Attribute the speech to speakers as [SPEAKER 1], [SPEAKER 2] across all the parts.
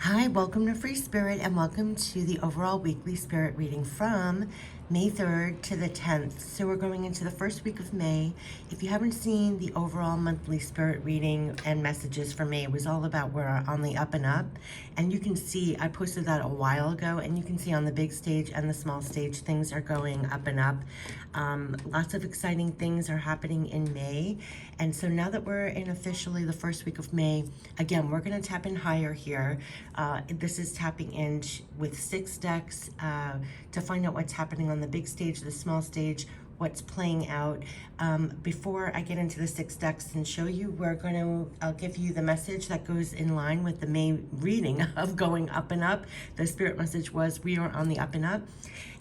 [SPEAKER 1] Hi, welcome to Free Spirit and welcome to the overall weekly spirit reading from May 3rd to the 10th. So we're going into the first week of May. If you haven't seen the overall monthly spirit reading and messages for May, it was all about we're on the up and up. And you can see, I posted that a while ago, and you can see on the big stage and the small stage, things are going up and up. Lots of exciting things are happening in May. And so now that we're in officially the first week of May, again, we're going to tap in higher here. This is tapping in with 6 decks to find out what's happening on the big stage, the small stage, what's playing out. Before I get into the 6 decks and show you, I'll give you the message that goes in line with the May reading of going up and up. The spirit message was, we are on the up and up.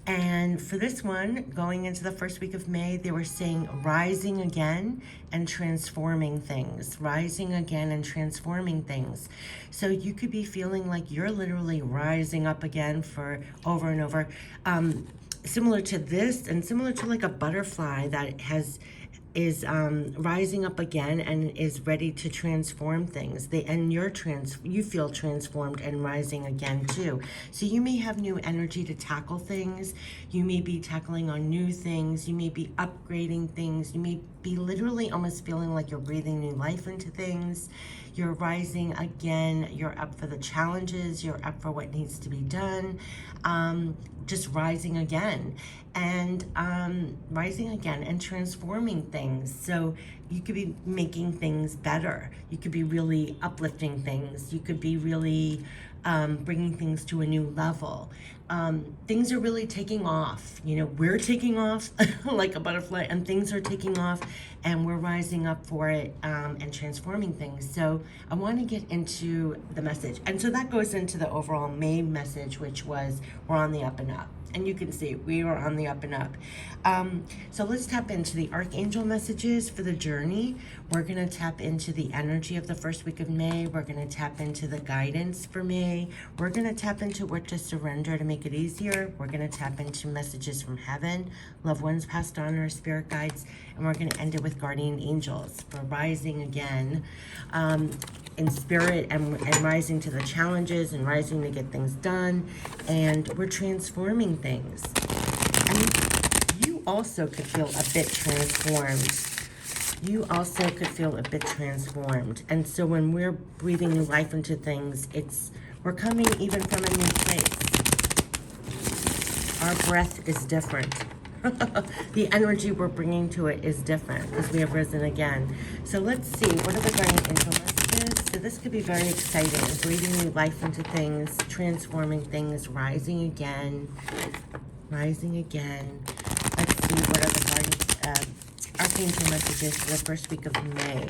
[SPEAKER 1] And for this one, going into the first week of May, they were saying rising again and transforming things. Rising again and transforming things. So you could be feeling like you're literally rising up again for over and over. Similar to this and similar to like a butterfly that is rising up again and is ready to transform things. You feel transformed and rising again too. So you may have new energy to tackle things. You may be tackling on new things. You may be upgrading things. You may be literally almost feeling like you're breathing new life into things. You're rising again. You're up for the challenges. You're up for what needs to be done. Just rising again and rising again and transforming things. So you could be making things better. You could be really uplifting things. You could be really bringing things to a new level. Things are really taking off. You know, we're taking off like a butterfly, and things are taking off, and we're rising up for it and transforming things. So I want to get into the message. And so that goes into the overall May message, which was we're on the up and up. And you can see we are on the up and up. So let's tap into the Archangel messages for the journey. We're going to tap into the energy of the first week of May. We're going to tap into the guidance for May. We're going to tap into what to surrender to make it easier. We're going to tap into messages from heaven, loved ones passed on, or spirit guides. And we're going to end it with guardian angels for rising again in spirit and rising to the challenges and rising to get things done. And we're transforming things. And you also could feel a bit transformed. You also could feel a bit transformed. And so when we're breathing new life into things, we're coming even from a new place. Our breath is different. The energy we're bringing to it is different because we have risen again. So let's see, what are the guardian angel messages? So this could be very exciting. Breathing new life into things, transforming things, rising again. Rising again. Let's see, what are the guardian Archangel messages for the first week of May?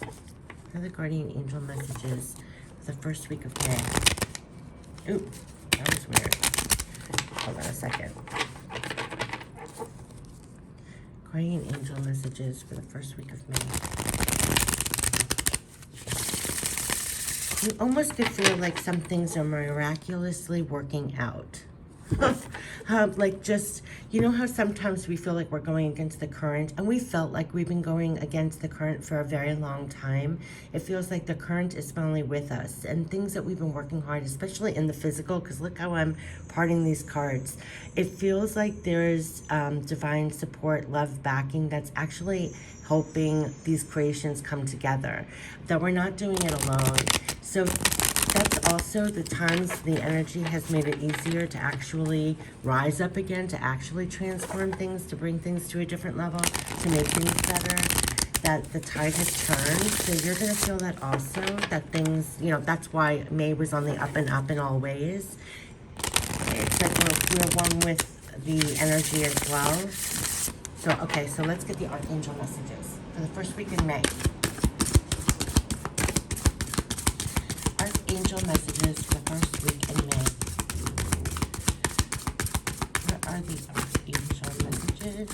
[SPEAKER 1] What are the guardian angel messages for the first week of May? Ooh, that was weird. Hold on a second. Guardian angel messages for the first week of May. You almost could feel like some things are miraculously working out. Like just, you know how sometimes we feel like we're going against the current, and we felt like we've been going against the current for a very long time. It feels like the current is finally with us, and things that we've been working hard, especially in the physical, because look how I'm parting these cards. It feels like there's divine support, love, backing that's actually helping these creations come together, that we're not doing it alone. So that's also the times the energy has made it easier to actually rise up again, to actually transform things, to bring things to a different level, to make things better, that the tide has turned. So you're going to feel that also, that things, you know, that's why May was on the up and up in all ways. It's like we're one with the energy as well. So, okay, so let's get the Archangel messages for the first week in May. Archangel messages for the first week in May. What are the Archangel messages?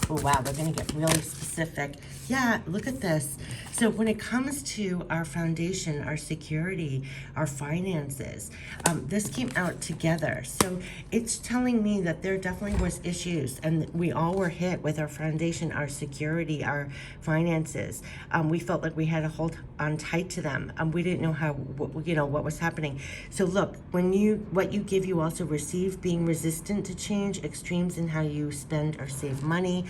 [SPEAKER 1] Oh, wow, they're going to get really specific. Yeah, look at this. So when it comes to our foundation, our security, our finances, this came out together. So it's telling me that there definitely was issues, and we all were hit with our foundation, our security, our finances. We felt like we had to hold on tight to them. We didn't know what was happening. So look, what you give, you also receive. Being resistant to change, extremes in how you spend or save money.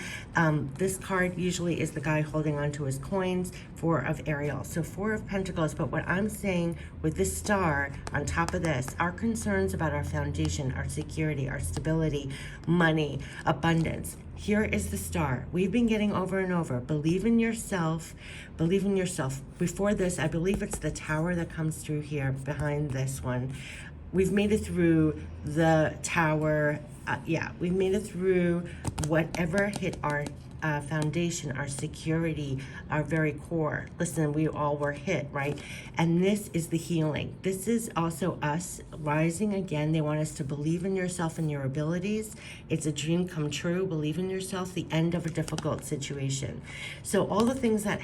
[SPEAKER 1] This card usually is the guy holding on to his coins. Four of Ariel. So Four of Pentacles. But what I'm saying with this star on top of this, our concerns about our foundation, our security, our stability, money, abundance. Here is the star. We've been getting over and over. Believe in yourself. Believe in yourself. Before this, I believe it's the tower that comes through here behind this one. We've made it through the tower. We've made it through whatever hit our foundation, our security, our very core. Listen, we all were hit, right? And this is the healing. This is also us rising again. They want us to believe in yourself and your abilities. It's a dream come true. Believe in yourself, the end of a difficult situation. So all the things that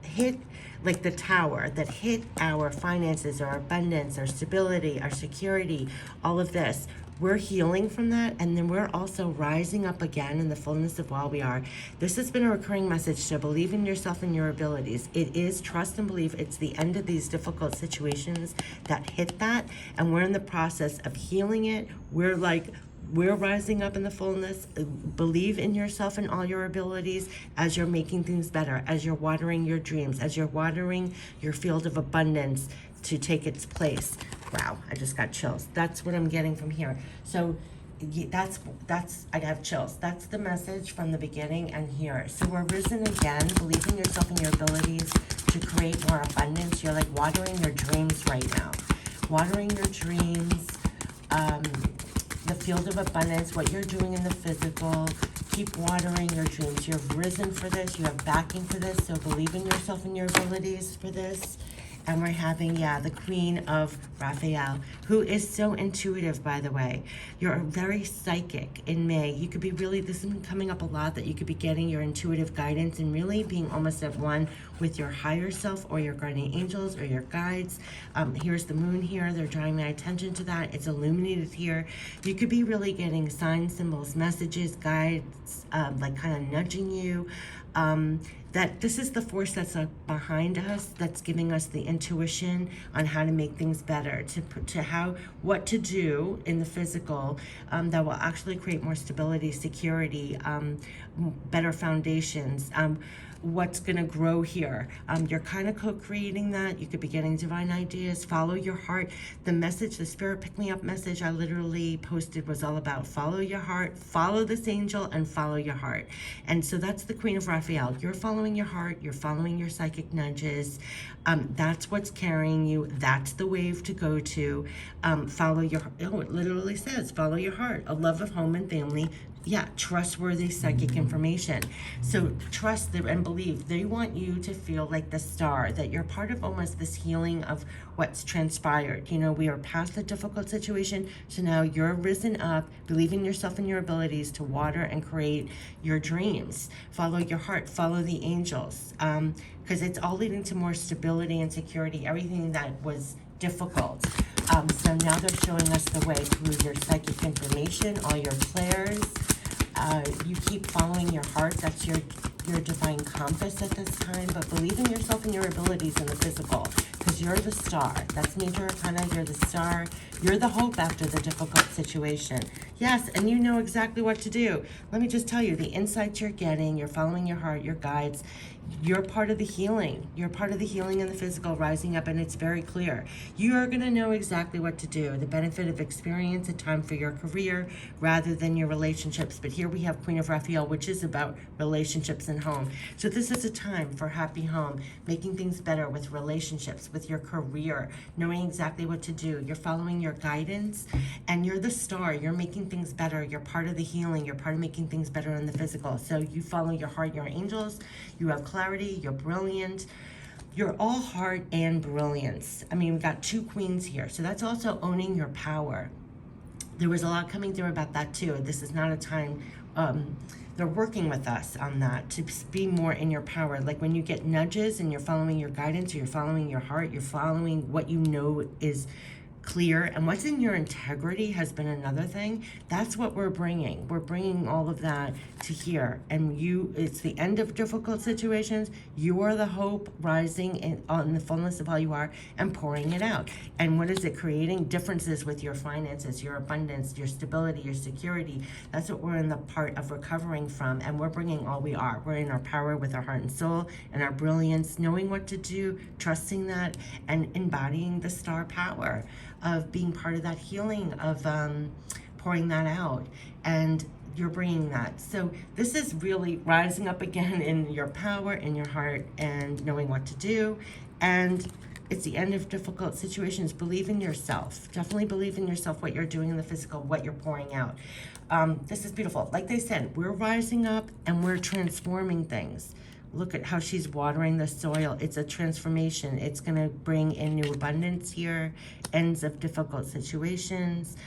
[SPEAKER 1] hit, like the tower, that hit our finances, our abundance, our stability, our security, all of this, we're healing from that, and then we're also rising up again in the fullness of all we are. This has been a recurring message to believe in yourself and your abilities. It is trust and believe. It's the end of these difficult situations that hit that, and we're in the process of healing it. We're rising up in the fullness. Believe in yourself and all your abilities as you're making things better, as you're watering your dreams, as you're watering your field of abundance to take its place. Wow, I just got chills. That's what I'm getting from here. So that's I have chills. That's the message from the beginning and here. So we're risen again. Believe in yourself and your abilities to create more abundance. You're like watering your dreams right now. Watering your dreams, the field of abundance, what you're doing in the physical. Keep watering your dreams. You've risen for this. You have backing for this. So believe in yourself and your abilities for this. And we're having, the Queen of Raphael, who is so intuitive, by the way. You're very psychic in May. You could be really, this has been coming up a lot, that you could be getting your intuitive guidance and really being almost at one with your higher self or your guardian angels or your guides. Here's the moon here. They're drawing my attention to that. It's illuminated here. You could be really getting signs, symbols, messages, guides, like kind of nudging you. That this is the force that's behind us, that's giving us the intuition on how to make things better, what to do in the physical, that will actually create more stability, security, better foundations, what's going to grow here. You're kind of co-creating that. You could be getting divine ideas. Follow your heart. The message, the Spirit Pick Me Up message I literally posted was all about follow your heart, follow this angel, and follow your heart. And so that's the Queen of Raphael. You're following your heart. You're following your psychic nudges. That's what's carrying you. That's the wave to go to. Follow your heart. Oh, it literally says follow your heart. A love of home and family. Trustworthy psychic information. So trust them and believe. They want you to feel like the star, that you're part of almost this healing of what's transpired. We are past the difficult situation, so now you're risen up. Believe in yourself and your abilities to water and create your dreams. Follow your heart, follow the angels, because it's all leading to more stability and security, everything that was difficult. So now they're showing us the way through your psychic information, all your flares. You keep following your heart. That's your divine compass at this time. But believe in yourself and your abilities in the physical, because you're the star. That's Major Arcana. You're the star. You're the hope after the difficult situation. Yes, and you know exactly what to do. Let me just tell you, the insights you're getting, you're following your heart, your guides, you're part of the healing. You're part of the healing in the physical, rising up, and it's very clear. You are going to know exactly what to do. The benefit of experience, a time for your career rather than your relationships. But here we have Queen of Raphael, which is about relationships and home. So this is a time for happy home, making things better with relationships, with your career, knowing exactly what to do. You're following your guidance, and you're the star. You're making things better. You're part of the healing. You're part of making things better in the physical. So you follow your heart, your angels. You have clarity. You're brilliant. You're all heart and brilliance. I mean, we've got two queens here. So that's also owning your power. There was a lot coming through about that too. This is not a time they're working with us on that to be more in your power. Like when you get nudges and you're following your guidance, or you're following your heart, you're following what you know is clear, and what's in your integrity has been another thing. That's what we're bringing. We're bringing all of that to here. And it's the end of difficult situations. You are the hope rising on the fullness of all you are and pouring it out. And what is it creating? Differences with your finances, your abundance, your stability, your security. That's what we're in the part of recovering from. And we're bringing all we are. We're in our power with our heart and soul and our brilliance, knowing what to do, trusting that, and embodying the star power of being part of that healing, of pouring that out. And you're bringing that. So this is really rising up again in your power, in your heart, and knowing what to do. And it's the end of difficult situations. Believe in yourself. Definitely believe in yourself, what you're doing in the physical, what you're pouring out. This is beautiful. Like they said, we're rising up and we're transforming things. Look at how she's watering the soil. It's a transformation. It's going to bring in new abundance here, ends of difficult situations.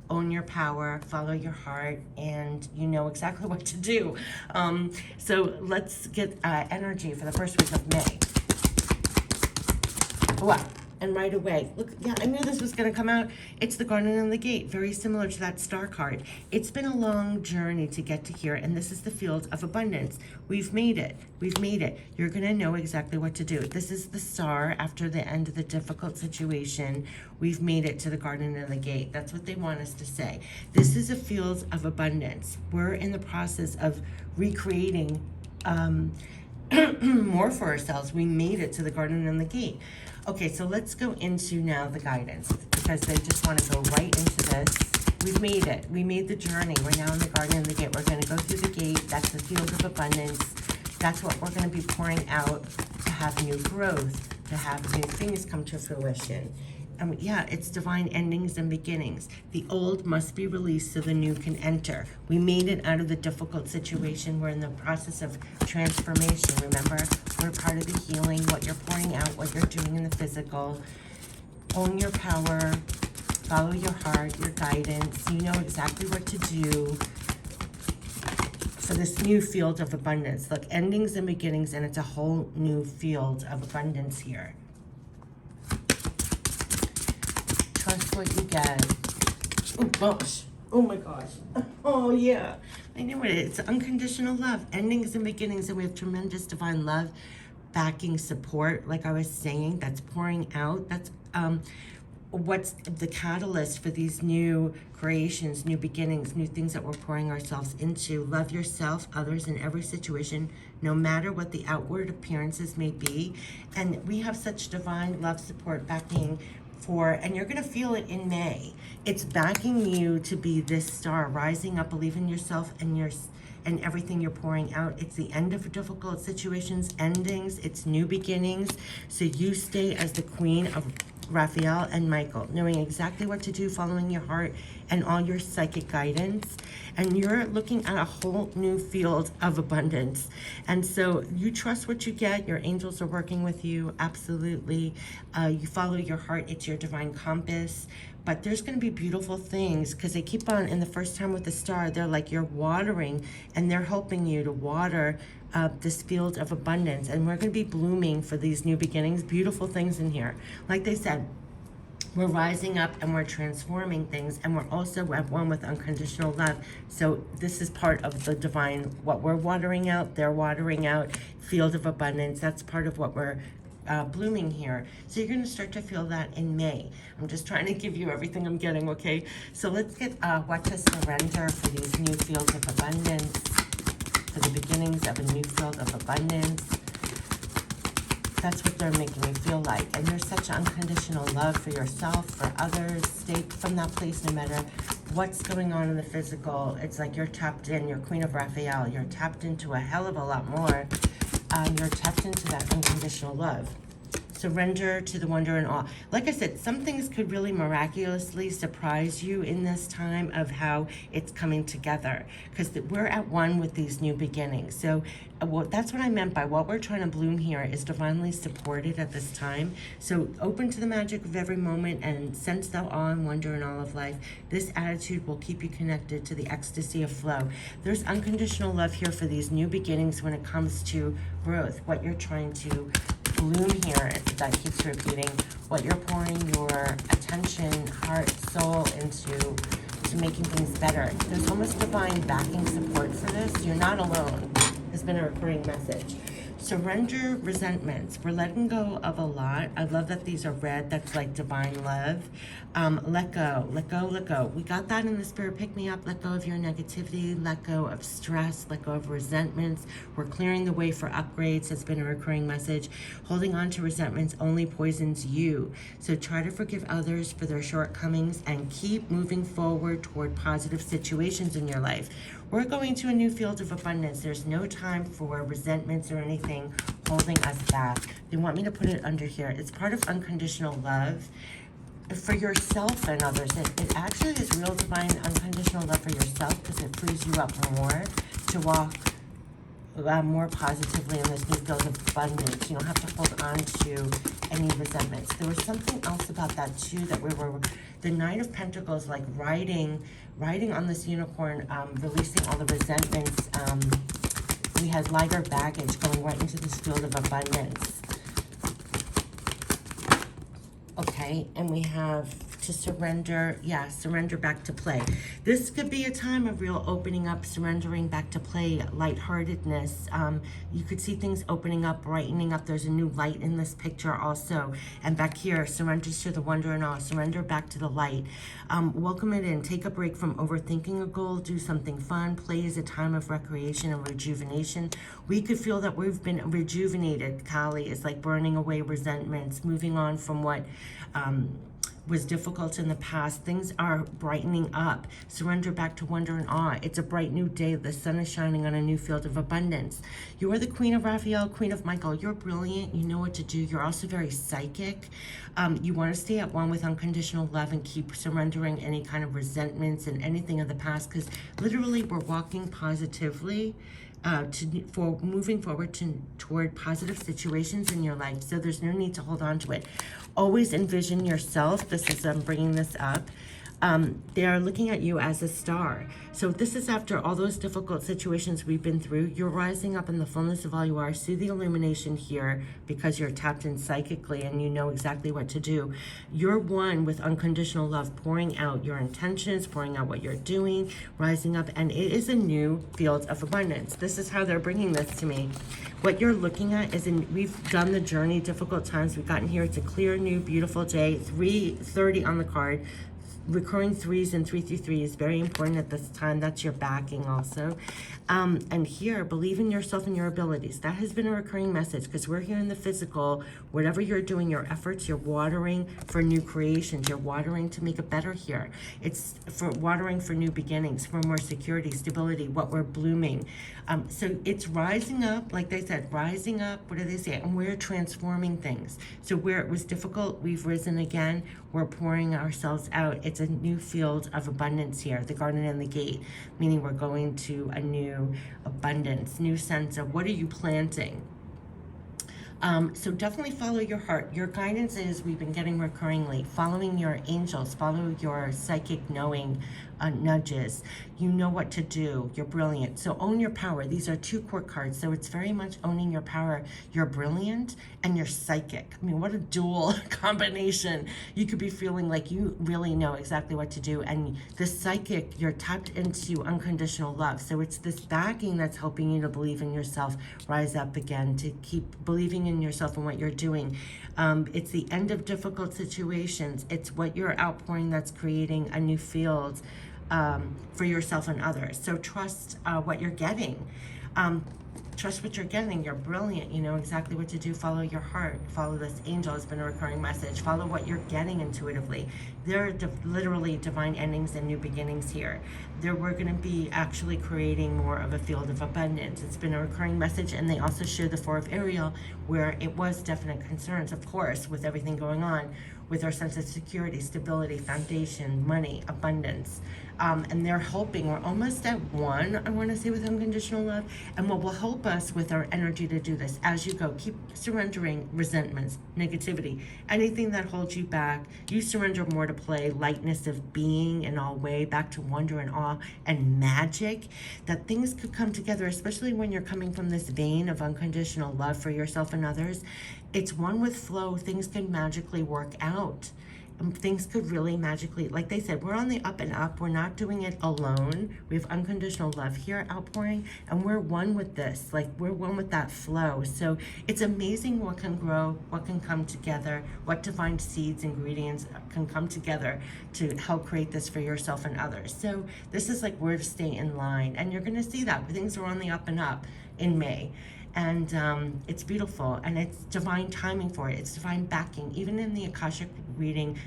[SPEAKER 1] Own your power, follow your heart, and you know exactly what to do. So let's get energy for the first week of May. Wow. And right away, look, yeah, I knew this was going to come out. It's the Garden and the Gate, very similar to that star card. It's been a long journey to get to here, and this is the field of abundance. We've made it. We've made it. You're going to know exactly what to do. This is the star after the end of the difficult situation. We've made it to the Garden and the Gate. That's what they want us to say. This is a field of abundance. We're in the process of recreating more for ourselves. We made it to the Garden and the Gate. Okay, so let's go into now the guidance, because they just want to go right into this. We've made it. We made the journey. We're now in the Garden and the Gate. We're going to go through the gate. That's the field of abundance. That's what we're going to be pouring out to have new growth, to have new things come to fruition. Yeah, it's divine endings and beginnings. The old must be released so the new can enter. We made it out of the difficult situation. We're in the process of transformation. Remember, we're part of the healing, what you're pouring out, what you're doing in the physical. Own your power, follow your heart, your guidance. You know exactly what to do for this new field of abundance. Look, endings and beginnings, and it's a whole new field of abundance here. Trust what you get. Oh gosh. Oh my gosh. Oh yeah. I knew it. It's unconditional love. Endings and beginnings. And we have tremendous divine love, backing, support. Like I was saying, that's pouring out. That's what's the catalyst for these new creations, new beginnings, new things that we're pouring ourselves into. Love yourself, others, in every situation, no matter what the outward appearances may be. And we have such divine love, support, backing and you're going to feel it in May. It's backing you to be this star, rising up, believe in yourself and everything you're pouring out. It's the end of difficult situations, endings, it's new beginnings. So you stay as the queen of Raphael and Michael, knowing exactly what to do, following your heart and all your psychic guidance. And you're looking at a whole new field of abundance. And so you trust what you get. Your angels are working with you, absolutely. You follow your heart. It's your divine compass. But there's going to be beautiful things, because they keep on, in the first time with the star, they're like you're watering, and they're helping you to water this field of abundance. And we're going to be blooming for these new beginnings, beautiful things in here. Like they said, we're rising up and we're transforming things, and we're also at one with unconditional love. So this is part of the divine, what we're watering out, they're watering out, field of abundance. That's part of what we're blooming here. So you're going to start to feel that in May. I'm just trying to give you everything I'm getting, okay? So let's get what to surrender for these new fields of abundance, for the beginnings of a new field of abundance. That's what they're making me feel like. And there's such unconditional love for yourself, for others. Stay from that place no matter what's going on in the physical. It's like you're tapped in. You're Queen of Raphael. You're tapped into a hell of a lot more. You're tapped into that unconditional love. Surrender to the wonder and awe. Like I said, some things could really miraculously surprise you in this time of how it's coming together, because we're at one with these new beginnings. So that's what I meant by what we're trying to bloom here is divinely supported at this time. So open to the magic of every moment and sense the awe and wonder in all of life. This attitude will keep you connected to the ecstasy of flow. There's unconditional love here for these new beginnings when it comes to growth, what you're trying to bloom here. That keeps repeating, what you're pouring your attention, heart, soul into to making things better. There's almost divine backing support for this. You're not alone. Has been a recurring message. Surrender resentments. We're letting go of a lot. I love that these are red. That's like divine love. Let go, let go, let go. We got that in the spirit pick me up. Let go of your negativity. Let go of stress. Let go of resentments. We're clearing the way for upgrades. Has been a recurring message. Holding on to resentments only poisons you. So try to forgive others for their shortcomings and keep moving forward toward positive situations in your life. We're going to a new field of abundance. There's no time for resentments or anything holding us back. They want me to put it under here. It's part of unconditional love for yourself and others. It actually is real divine unconditional love for yourself, because it frees you up more to walk more positively in this new field of abundance. You don't have to hold on to any resentments. There was something else about that too, that we were, the Knight of Pentacles, like riding on this unicorn, releasing all the resentments. We had lighter baggage going right into this field of abundance. Okay, and we have to surrender, surrender back to play. This could be a time of real opening up, surrendering back to play, lightheartedness. You could see things opening up, brightening up. There's a new light in this picture also. And back here, surrenders to the wonder and awe, surrender back to the light. Welcome it in. Take a break from overthinking a goal. Do something fun. Play is a time of recreation and rejuvenation. We could feel that we've been rejuvenated. Kali is like burning away resentments, moving on from what was difficult in the past. Things are brightening up. Surrender back to wonder and awe. It's a bright new day. The sun is shining on a new field of abundance. You are the Queen of Raphael, Queen of Michael. You're brilliant. You know what to do. You're also very psychic. You want to stay at one with unconditional love and keep surrendering any kind of resentments and anything of the past, because literally we're walking positively for moving forward toward positive situations in your life. So there's no need to hold on to it. Always envision yourself. This is, I'm bringing this up. They are looking at you as a star. So this is after all those difficult situations we've been through. You're rising up in the fullness of all you are. See the illumination here, because you're tapped in psychically and you know exactly what to do. You're one with unconditional love, pouring out your intentions, pouring out what you're doing, rising up, and it is a new field of abundance. This is how they're bringing this to me. What you're looking at is, we've done the journey, difficult times. We've gotten here. It's a clear, new, beautiful day. 330 on the card. Recurring threes and 333 is very important at this time. That's your backing also. And here, believe in yourself and your abilities. That has been a recurring message, because we're here in the physical. Whatever you're doing, your efforts, you're watering for new creations. You're watering to make it better here. It's for watering for new beginnings, for more security, stability, what we're blooming. So it's rising up, like they said, rising up. What do they say? And we're transforming things. So where it was difficult, we've risen again. We're pouring ourselves out. It's a new field of abundance here, the garden and the gate, meaning we're going to a new abundance, new sense of what are you planting. So definitely follow your heart. Your guidance is, we've been getting recurringly, following your angels, follow your psychic knowing nudges. You know what to do. You're brilliant. So own your power. These are 2 court cards. So it's very much owning your power. You're brilliant and you're psychic. I mean, what a dual combination. You could be feeling like you really know exactly what to do. And the psychic, you're tapped into unconditional love. So it's this backing that's helping you to believe in yourself, rise up again, to keep believing in yourself and what you're doing. It's the end of difficult situations. It's what you're outpouring that's creating a new field for yourself and others. So trust what you're getting. trust what you're getting. You're brilliant. You know exactly what to do. Follow your heart. Follow this angel. Has been a recurring message. Follow what you're getting intuitively. There are literally divine endings and new beginnings here. We're going to be actually creating more of a field of abundance. It's been a recurring message, and they also share the Four of Ariel, where it was definite concerns, of course, with everything going on, with our sense of security, stability, foundation, money, abundance. And they're helping. We're almost at one, I want to say, with unconditional love. And what will help us with our energy to do this, as you go, keep surrendering resentments, negativity, anything that holds you back. You surrender more to play, lightness of being in all way, back to wonder and awe and magic, that things could come together, especially when you're coming from this vein of unconditional love for yourself and others. It's one with flow. Things can magically work out. Things could really magically, like they said, we're on the up and up. We're not doing it alone. We have unconditional love here outpouring, and we're one with this. Like, we're one with that flow. So it's amazing what can grow, what can come together, what divine seeds, ingredients can come together to help create this for yourself and others. So this is like where to stay in line. And you're going to see that things are on the up and up in May. And it's beautiful, and it's divine timing for it. It's divine backing. Even in the Akashic reading,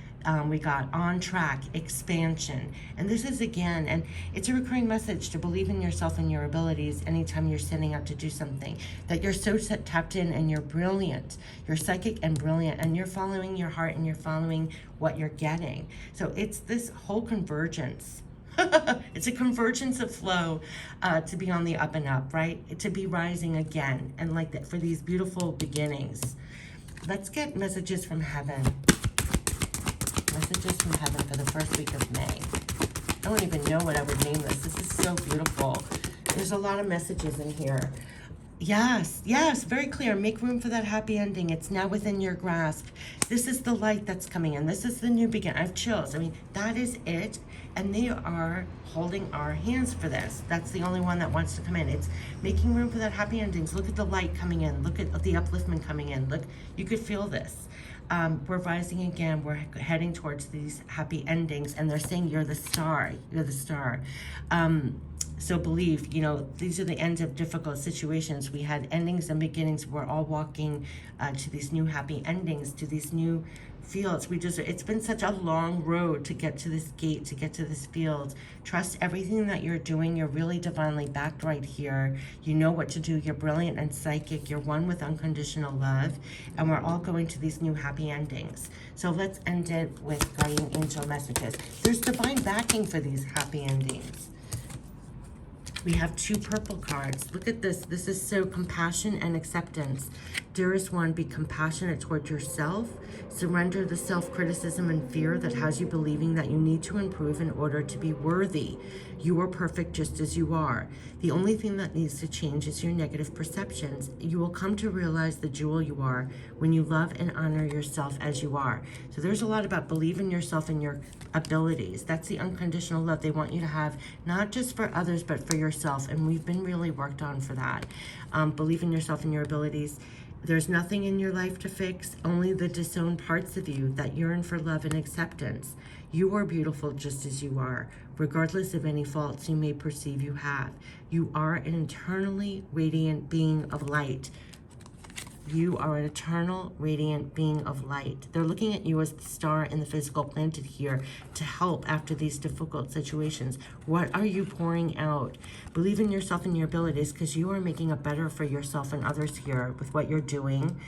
[SPEAKER 1] we got on track, expansion. And this is, again, and it's a recurring message to believe in yourself and your abilities anytime you're setting out to do something, that you're so tapped in and you're brilliant. You're psychic and brilliant, and you're following your heart and you're following what you're getting. So it's this whole convergence. It's a convergence of flow to be on the up and up, right? To be rising again, and like that for these beautiful beginnings. Let's get messages from heaven. Messages from heaven for the first week of May. I don't even know what I would name this. This is so beautiful. There's a lot of messages in here. Yes, very clear. Make room for that happy ending. It's now within your grasp. This is the light that's coming in. This is the new beginning. I have chills. I mean, that is it. And they are holding our hands for this. That's the only one that wants to come in. It's making room for that happy endings. Look at the light coming in. Look at the upliftment coming in. Look, you could feel this. We're rising again. We're heading towards these happy endings. And they're saying, you're the star. You're the star. So believe, you know, these are the ends of difficult situations. We had endings and beginnings. We're all walking to these new happy endings, to these new fields. It's been such a long road to get to this gate, to get to this field. Trust everything that you're doing. You're really divinely backed right here. You know what to do. You're brilliant and psychic. You're one with unconditional love. And we're all going to these new happy endings. So let's end it with guardian angel messages. There's divine backing for these happy endings. We have 2 purple cards. Look at this. This is so compassion and acceptance. Dearest one, be compassionate toward yourself. Surrender the self-criticism and fear that has you believing that you need to improve in order to be worthy. You are perfect just as you are. The only thing that needs to change is your negative perceptions. You will come to realize the jewel you are when you love and honor yourself as you are. So there's a lot about believe in yourself and your abilities. That's the unconditional love they want you to have, not just for others, but for yourself. And we've been really worked on for that. Believe in yourself and your abilities. There's nothing in your life to fix, only the disowned parts of you that yearn for love and acceptance. You are beautiful just as you are, regardless of any faults you may perceive you have. You are an eternally radiant being of light. You are an eternal, radiant being of light. They're looking at you as the star in the physical planted here to help after these difficult situations. What are you pouring out? Believe in yourself and your abilities, because you are making it better for yourself and others here with what you're doing.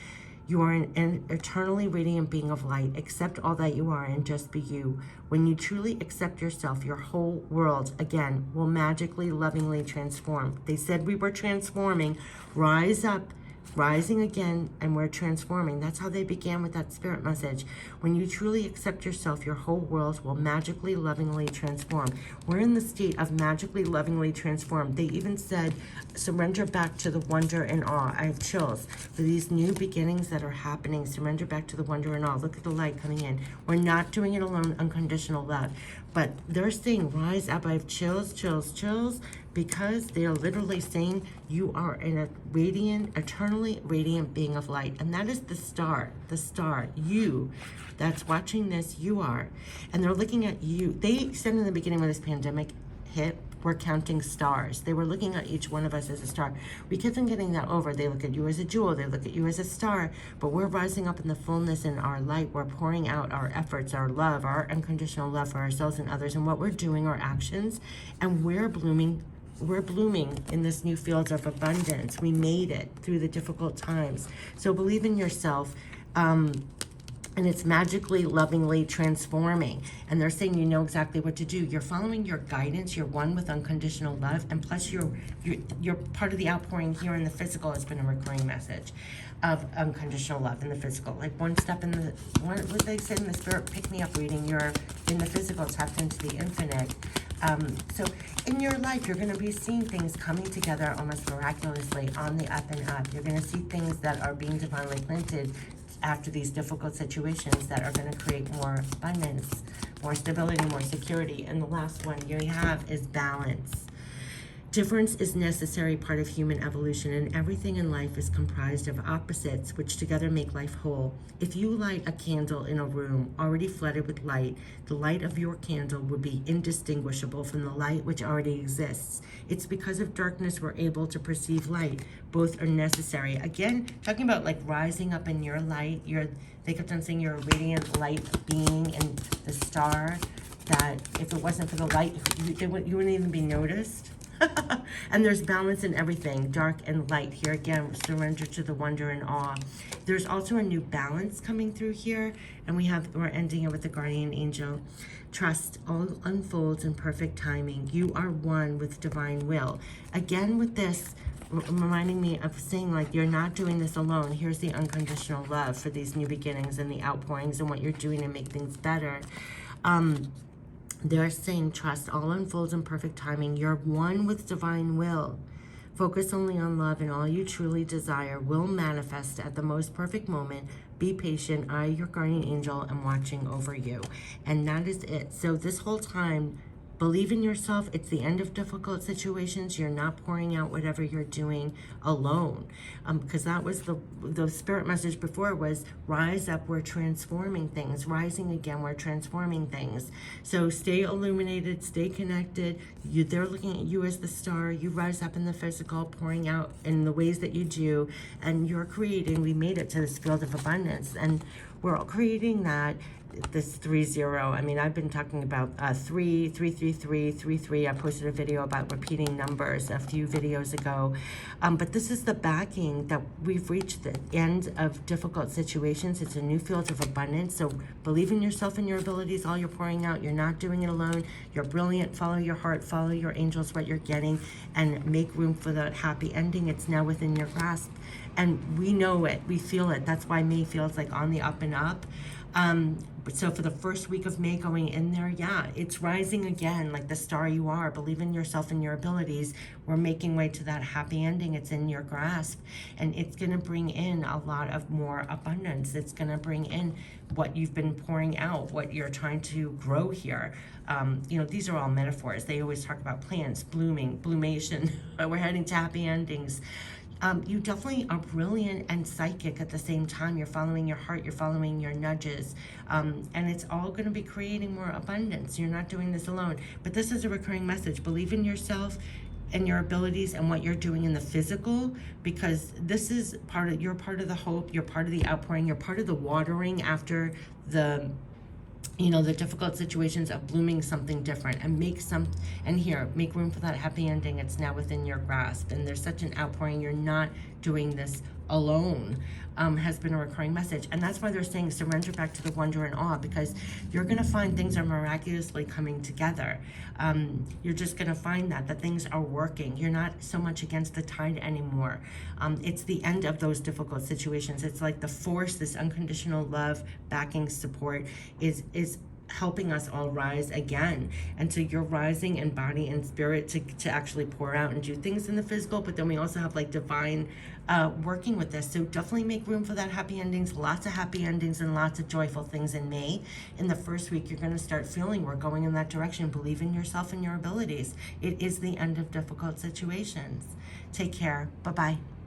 [SPEAKER 1] You are an eternally radiant being of light. Accept all that you are and just be you. When you truly accept yourself, your whole world, again, will magically, lovingly transform. They said we were transforming. Rise up. Rising again, and we're transforming. That's how they began with that spirit message. When you truly accept yourself, your whole world will magically, lovingly transform. We're in the state of magically, lovingly transform. They even said, surrender back to the wonder and awe. I have chills for these new beginnings that are happening. Surrender back to the wonder and awe. Look at the light coming in. We're not doing it alone, unconditional love. But they're saying, rise up. I have chills, chills, chills, because they are literally saying you are in a radiant, eternally radiant being of light. And that is the star, you that's watching this, you are. And they're looking at you. They said in the beginning when this pandemic hit, were counting stars. They were looking at each one of us as a star. We kept on getting that over. They look at you as a jewel. They look at you as a star. But we're rising up in the fullness in our light. We're pouring out our efforts, our love, our unconditional love for ourselves and others, and what we're doing, our actions, and we're blooming. We're blooming in this new field of abundance. We made it through the difficult times. So believe in yourself. And it's magically, lovingly transforming. And they're saying you know exactly what to do. You're following your guidance. You're one with unconditional love. And plus, you're part of the outpouring here in the physical. Has been a recurring message of unconditional love in the physical. Like one step in the, what they said in the spirit pick-me-up reading, you're in the physical, tapped into the infinite. So in your life, you're going to be seeing things coming together almost miraculously on the up and up. You're going to see things that are being divinely planted after these difficult situations that are going to create more abundance, more stability, more security. And the last one you have is balance. Difference is necessary part of human evolution, and everything in life is comprised of opposites which together make life whole. If you light a candle in a room already flooded with light, the light of your candle would be indistinguishable from the light which already exists. It's because of darkness we're able to perceive light. Both are necessary. Again, talking about like rising up in your light. They kept on saying you're a radiant light being and the star, that if it wasn't for the light, you wouldn't even be noticed. And there's balance in everything, dark and light. Here again, surrender to the wonder and awe. There's also a new balance coming through here, and we're ending it with the guardian angel. Trust all unfolds in perfect timing. You are one with divine will. Again, with this, reminding me of saying like you're not doing this alone. Here's the unconditional love for these new beginnings and the outpourings and what you're doing to make things better. They're saying trust all unfolds in perfect timing. You're one with divine will. Focus only on love, and all you truly desire will manifest at the most perfect moment. Be patient. I, your guardian angel, am watching over you. And that is it. So this whole time, believe in yourself. It's the end of difficult situations. You're not pouring out whatever you're doing alone. Because that was the spirit message before was rise up, we're transforming things. Rising again, we're transforming things. So stay illuminated, stay connected. They're looking at you as the star. You rise up in the physical, pouring out in the ways that you do. And you're creating, we made it to this field of abundance. And we're all creating that. This 3-0. I mean, I've been talking about 3, 3, 3, 3, 3, 3. I posted a video about repeating numbers a few videos ago. But this is the backing that we've reached the end of difficult situations. It's a new field of abundance. So believe in yourself and your abilities, all you're pouring out. You're not doing it alone. You're brilliant. Follow your heart. Follow your angels, what you're getting, and make room for that happy ending. It's now within your grasp. And we know it. We feel it. That's why May feels like on the up and up. So for the first week of May going in there, yeah, it's rising again like the star you are. Believe in yourself and your abilities. We're making way to that happy ending. It's in your grasp, and it's going to bring in a lot of more abundance. It's going to bring in what you've been pouring out, what you're trying to grow here. These are all metaphors. They always talk about plants, blooming, bloomation. We're heading to happy endings. You definitely are brilliant and psychic at the same time. You're following your heart, you're following your nudges, and it's all going to be creating more abundance. You're not doing this alone. But this is a recurring message. Believe in yourself and your abilities and what you're doing in the physical, because this is you're part of the hope, you're part of the outpouring, you're part of the watering after the difficult situations of blooming something different, and make room for that happy ending. It's now within your grasp, and there's such an outpouring. You're not doing this alone, has been a recurring message. And that's why they're saying surrender back to the wonder and awe, because you're going to find things are miraculously coming together. You're just going to find that things are working. You're not so much against the tide anymore. It's the end of those difficult situations. It's like the force, this unconditional love, backing, support is helping us all rise again. And so you're rising in body and spirit to actually pour out and do things in the physical, but then we also have like divine working with this. So definitely make room for that happy endings, lots of happy endings and lots of joyful things in May. In the first week, you're going to start feeling we're going in that direction. Believe in yourself and your abilities. It is the end of difficult situations. Take care. Bye-bye.